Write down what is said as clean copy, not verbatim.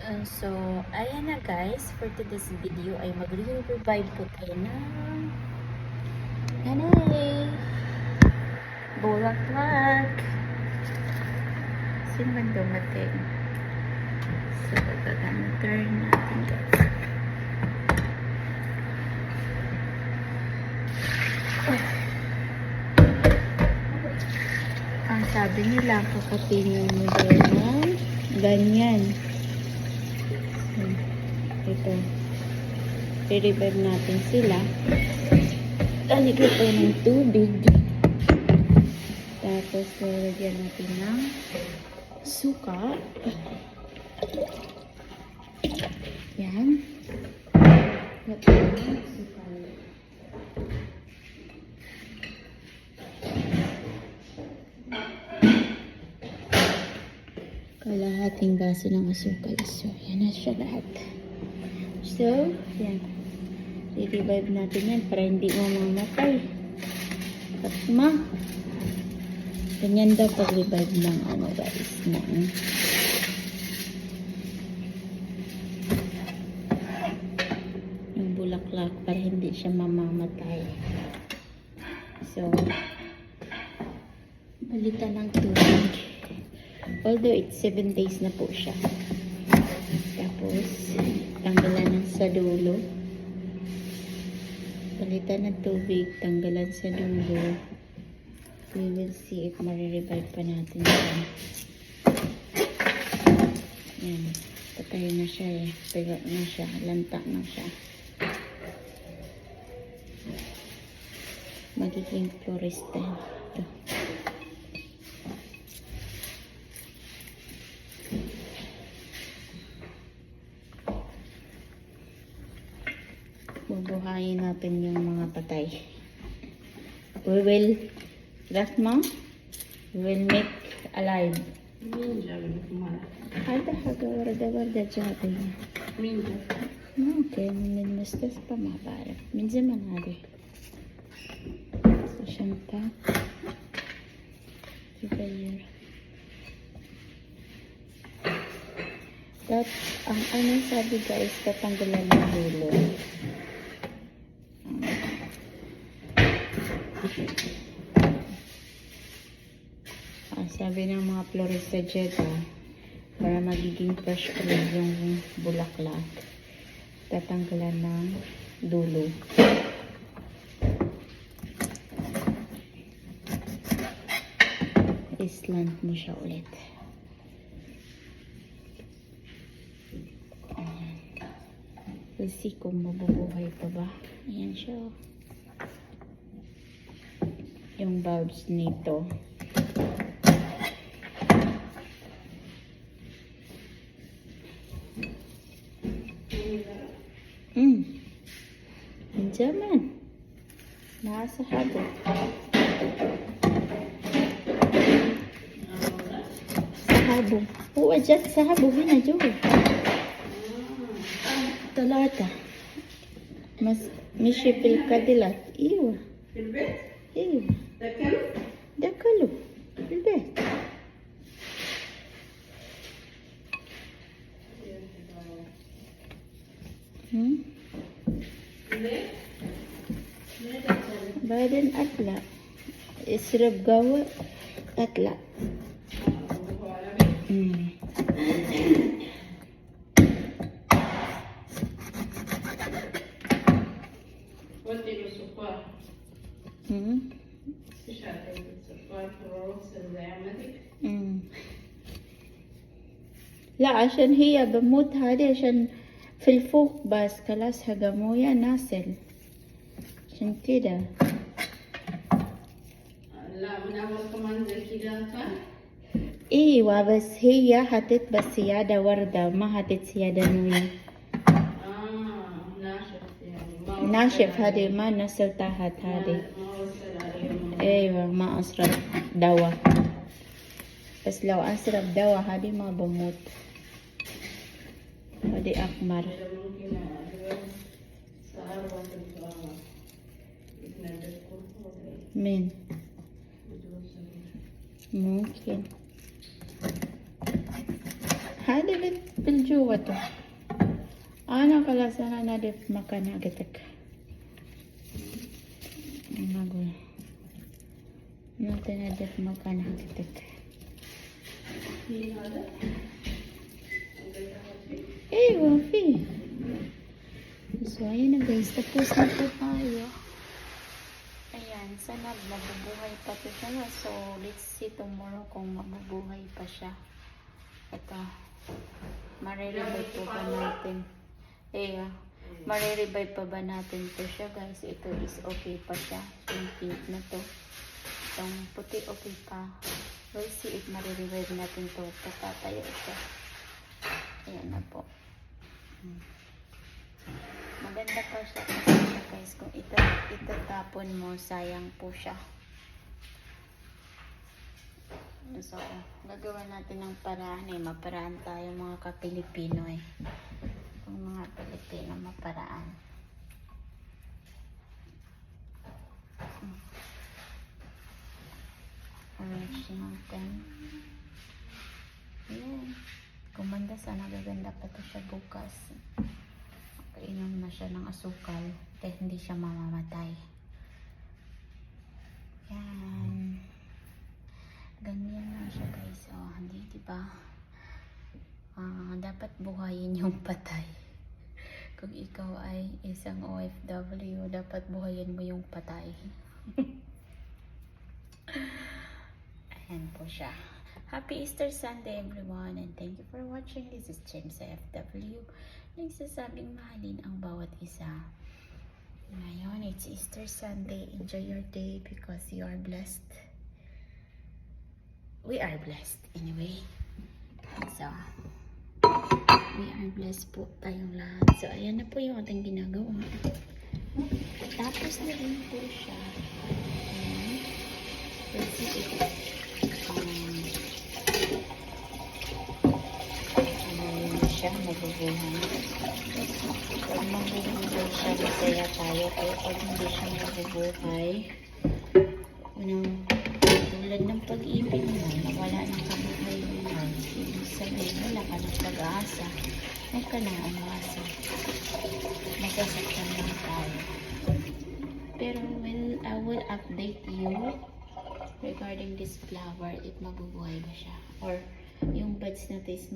So, ayan na guys, for today's video ay mag-revive po tayo ng nanay bulaklak. Sino man dumating? So, gagamit natin guys. Ang sabi nila, kakatin yung model ng ganyan. Ito. I-revive natin sila. Lalagyan tayo ng tubig. Tapos, lalagyan natin ng suka. Yan. Lagyan ng suka. Kalahating baso ng asukal. So, yan na siya lahat. So, yan. I-revive natin yan para hindi mamamatay. Tapos ganyan daw pag-revive ng ano guys. Yung bulaklak para hindi siya mamamatay. So, palitan ng tubig. Although it's 7 days na po siya. Tapos, tanggalan ng sa dulo. Palitan ng tubig, tanggalan sa dulo. We will see if marirevive pa natin siya. Yan. Patay na siya eh. Pigot na siya. Lanta na siya. Magiging florestan. Ito. Bubuhayin natin yung mga patay. We will, Rahma, we will make alive. هذا حاجة وردة جاهزة. ممكن من المستشفى ما بعرف من زمان هذه. شنطة تغير. That ang ano sabi guys, tatanggalan ng dulo. Sabi ng mga florista dyan, para magiging fresh ulit yung bulaklak, tatanggalan ng dulo. Islant mo siya ulit. We'll see kung mabubuhay pa ba. Ayan siya. Yung bulbs nito. Zaman. Nasa habo. Sahabo. Huwa dyan sahabo. Hina jua. Talata. Mas mishi fil kadilat. Iwa. Fil bet? Iwa. Dakalu? Dakalu. Fil bet. بعدين أطلع اشرب قهوة أطلع. ودي بالسكر. ايش هذا السكر فروس الزيامتك؟ لا عشان هي بموت هذه عشان في الفوق بس خلاص هجموية ناسل عشان كده. لا من أول كمان زي كده كان؟ ايوه بس هي حطت بس زيادة وردة ما حطت زيادة نوية. ناشف يعني. ناشف هذه ما نزل تحت هذه. ما وصل عليهم. ايوه ما أسرب دواء. بس لو أسرب دواء هذه ما بموت. هذه أحمر. ممكن سهر وقت مين؟ ممكن. Hadi biljuwa to. Ana kala sana na def makanagetek. Nagul. Natin na def makanagetek. Eh, Wafi. So, ayun na guys. Tapos na po tayo. Ayan, sana mabubuhay pa to siya. So, let's see tomorrow kung mabubuhay pa siya. Ito. Marirevive po ba natin? Marirevive pa ba natin to siya guys? Ito is okay pa siya. Yung pink na to. Itong puti okay pa. We'll see if marirevive natin to. Patatayo siya. Ayan na po. Maganda pa siya kasi guys. Kung itatapon mo, sayang po siya. So, gagawa natin ng paraan maparaan tayo mga ka-Pilipino Kung mga Pilipino maparaan. Arrange natin. Ayan. Gumanda sana, gaganda pa to siya bukas. Kainom na siya ng asukal. Kaya hindi siya mamamatay. Yan. Ganyan lang siya guys. Hindi diba? Dapat buhayin yung patay. Kung ikaw ay isang OFW, dapat buhayin mo yung patay. Ayan po siya. Happy Easter Sunday everyone, and thank you for watching. This is James OFW. Nagsasabing mahalin ang bawat isa. Ngayon, it's Easter Sunday. Enjoy your day because you are blessed. We are blessed anyway. So, we are blessed po tayong lahat. So, ayan na po yung ating ginagawa. Tapos na rin po siya. Let's see if mabubuhay. Pag mabubuhay siya, masaya tayo. Pero pag hindi siya mabubuhay, tulad ng pag-ibig mo, nawala ng kabuhay-buhay. Ibig sabihin, wala ka ng pag-asa. Huwag ka nang umasa. Masasaktan lang tayo. Pero I will update you regarding this flower if mabubuhay ba siya. Or yung buds na this